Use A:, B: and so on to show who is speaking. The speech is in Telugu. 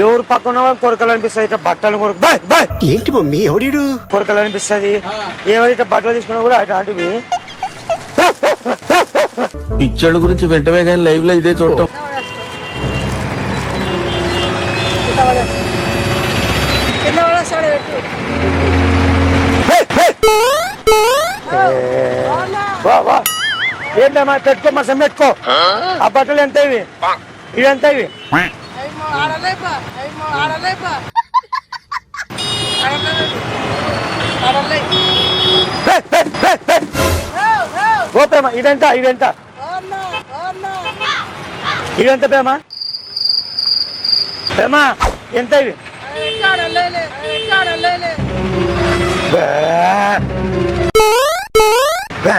A: ఎవరు పక్కన కొరకలు అనిపిస్తుంది ఇట్లా బట్టలు
B: ఏంటి మమ్మీ ఎవడు
A: కొరకలు అనిపిస్తుంది. ఏమైతే బట్టలు తీసుకున్నా కూడా అట్లాంటివి.
C: పిచ్చోళ్ళ గురించి వెంటనే కానీ లైవ్ లో ఇదే చూడటం.
A: ఏంటమ్మా పెట్టుకో మసం పెట్టుకో. ఆ బట్టలు ఎంత ఇవి? ఇవి ఎంత ఇవి? ఓ ప్రేమ ఇదెంత ఇదెంత ఇదెంత ప్రేమ? ప్రేమ ఎంత ఇవి? బా